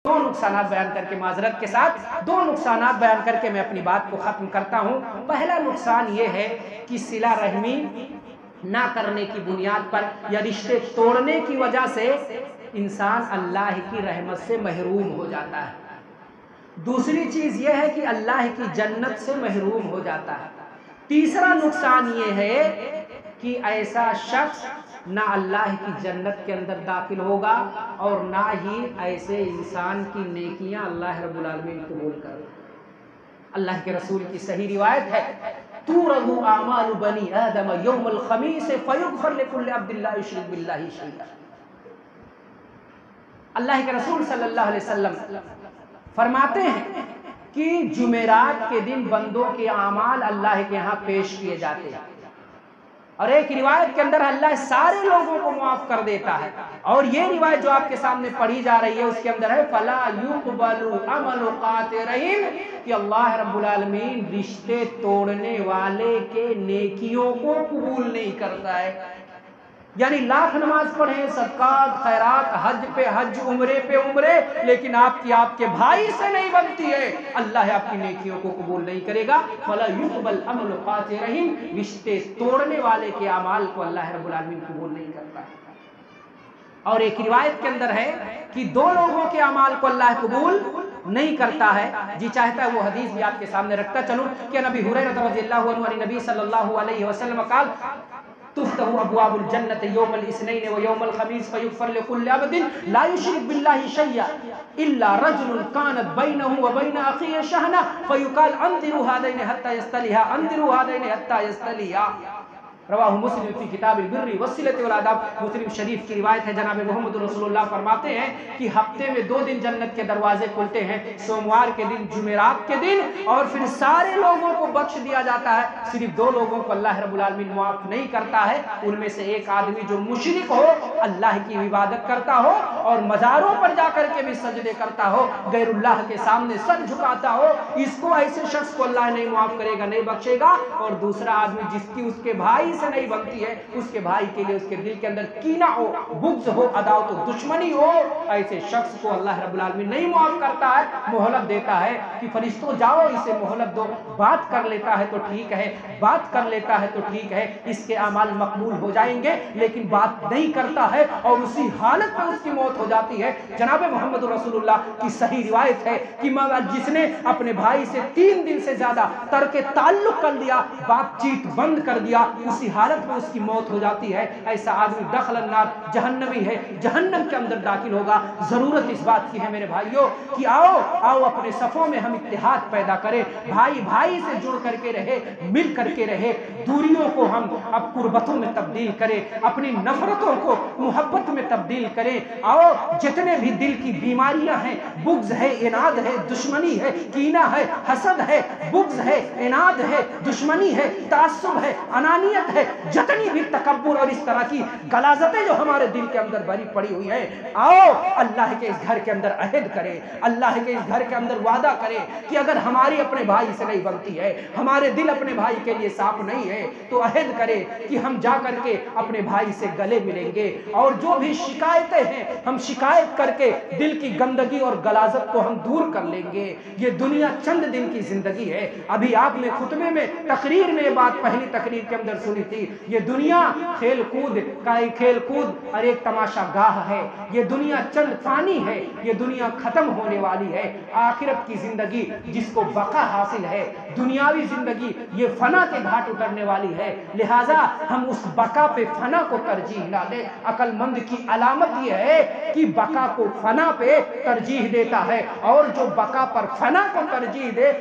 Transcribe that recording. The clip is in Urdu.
دو نقصانات بیان کر کے معذرت کے ساتھ دو نقصانات بیان کر کے میں اپنی بات کو ختم کرتا ہوں۔ پہلا نقصان یہ ہے کہ صلہ رحمی نہ کرنے کی بنیاد پر یا رشتے توڑنے کی وجہ سے انسان اللہ کی رحمت سے محروم ہو جاتا ہے۔ دوسری چیز یہ ہے کہ اللہ کی جنت سے محروم ہو جاتا ہے۔ تیسرا نقصان یہ ہے کہ ایسا شخص نہ اللہ کی جنت کے اندر داخل ہوگا اور نہ ہی ایسے انسان کی نیکیاں اللہ رب العالمین قبول کرے۔ اللہ کے رسول کی صحیح روایت ہے، تُورَضُ أَعْمَالُ بَنِي آدَمَ يَوْمَ الْخَمِيسِ فَيُغْفَرْ لِكُلِّ عَبْدٍ لَا يُشْرِكُ بِاللَّهِ شَيْئًا۔ اللہ کے رسول صلی اللہ علیہ وسلم فرماتے ہیں کہ جمعرات کے دن بندوں کے اعمال اللہ کے ہاں پیش کیے جاتے ہیں، اور ایک روایت کے اندر اللہ سارے لوگوں کو معاف کر دیتا ہے، اور یہ روایت جو آپ کے سامنے پڑھی جا رہی ہے اس کے اندر ہے فَلَا يُقْبَلُ عَمَلُ قَاطِعِهِمْ، کہ اللہ رب العالمین رشتے توڑنے والے کے نیکیوں کو قبول نہیں کرتا ہے۔ یعنی لاکھ نماز پڑھیں، صدقات، خیرات، حج پہ حج، عمرے پہ عمرے، لیکن آپ کے بھائی سے نہیں بنتی ہے، اللہ آپ کی نیکیوں کو قبول نہیں کرے گا۔ فَلَا يُقْبَلْ عَمَلُ قَاطِعِهِمْ، رشتے توڑنے والے کے اعمال کو اللہ رب العالمین قبول نہیں کرتا۔ اور ایک روایت کے اندر ہے کہ دو لوگوں کے اعمال کو اللہ قبول نہیں کرتا ہے، جی چاہتا ہے وہ حدیث بھی آپ کے سامنے رکھتا چلوں کہ نبی ہریرہ رضی اللہ عنہ عن نبی صلی اللہ علیہ وسلم قال تفتح ابواب الجنت یوم الاثنین و یوم الخمیس فیغفر لكل عبد لا یشرک باللہ شیئا الا رجل كانت بینہ و بین اخیہ شحنہ فیقال انظروا هذین حتی یستلیہا انظروا هذین حتی یستلیہا۔ رواہ مسلم فی کتاب البر والصلۃ والآداب۔ مسلم شریف کی روایت ہے، جناب محمد رسول اللہ فرماتے ہیں کہ ہفتے میں 2 دن جنت کے دروازے کھلتے ہیں، سوموار کے دن، جمعرات کے دن، اور پھر سارے لوگوں کو بخش دیا جاتا ہے، صرف 2 لوگوں کو اللہ رب العالمین معاف نہیں کرتا ہے، ان میں سے ایک آدمی جو مشرک ہو، اللہ کی عبادت کرتا ہو اور مزاروں پر جا کر کے بھی سجدے کرتا ہو، غیر اللہ کے سامنے سر جھکاتا ہو، اس کو ایسے شخص کو اللہ نہیں معاف کرے گا، نہیں بخشے گا۔ اور دوسرا آدمی جس کی اس کے بھائی سے نہیں بنتی ہے، اس کے بھائی کے لیے اس کے دل کے اندر کینہ ہو، بغض ہو، عداوت و دشمنی ہو، ایسے شخص کو اللہ رب العالمین نہیں معاف کرتا ہے، مہلت دیتا ہے کہ فرشتوں جاؤ اسے مہلت دو، بات کر لیتا ہے تو ٹھیک ہے، بات کر لیتا ہے تو ٹھیک ہے، اس کے اعمال مقبول ہو جائیں گے، لیکن بات نہیں کرتا ہے اور اسی حالت میں اس کی موت ہو جاتی ہے۔ جناب محمد رسول اللہ کی صحیح روایت ہے کہ جس نے اپنے بھائی سے 3 دن سے زیادہ ترک تعلق کر دیا، بات چیت بند کر دیا، اسی حالت میں اس کی موت ہو جاتی ہے، ایسا آدمی دخل النار، جہنمی ہے، جہنم کے اندر داخل ہوگا۔ ضرورت اس بات کی ہے میرے بھائیوں کہ آؤ اپنے صفوں میں ہم اتحاد پیدا کریں، بھائی بھائی سے جڑ کر کے رہے، مل کر کے رہے، دوریوں کو ہم اب قربتوں میں تبدیل کریں، اپنی نفرتوں کو محبت میں تبدیل کریں۔ آؤ جتنے بھی دل کی بیماریاں ہیں، بغض ہے، اناد ہے، دشمنی ہے، کینہ ہے، حسد ہے، بغض ہے، اناد ہے، دشمنی ہے، تعصب ہے، انانیت ہے، جتنی بھی تکبر اور اس طرح کی غلاظتیں جو ہمارے دل کے اندر بھری پڑی ہوئی ہیں، آؤ اللہ کے اس گھر کے اندر عہد کریں، اللہ کے اس گھر کے اندر وعدہ کریں کہ اگر ہماری اپنے بھائی سے نہیں بنتی ہے، ہمارے دل اپنے بھائی کے لیے صاف نہیں ہے، تو عہد کریں کہ ہم جا کر کے اپنے بھائی سے گلے ملیں گے، اور جو بھی شکایتیں ہیں ہم شکایت کر کے دل کی گندگی اور غلاظت کو ہم دور کر لیں گے۔ یہ دنیا چند دن کی زندگی ہے۔ ابھی آپ نے خطبے میں تقریر میں یہ بات پہلی تقریر کے اندر سنی تھی، یہ دنیا کھیل کود اور ایک تماشا گاہ ہے، یہ دنیا چند فانی ہے، یہ دنیا ختم ہونے والی ہے۔ آخرت کی زندگی جس کو بقا حاصل ہے، دنیاوی زندگی یہ فنا کے گھاٹ اترنے والی ہے، لہٰذا ہم اس بقا پہ فنا کو ترجیح نہ دیں۔ عقل مند کی علامت یہ ہے کہ بقا کو فنا پہ ترجیح دیتا ہے، اور جو بقا پر فنا کو ترجیح دے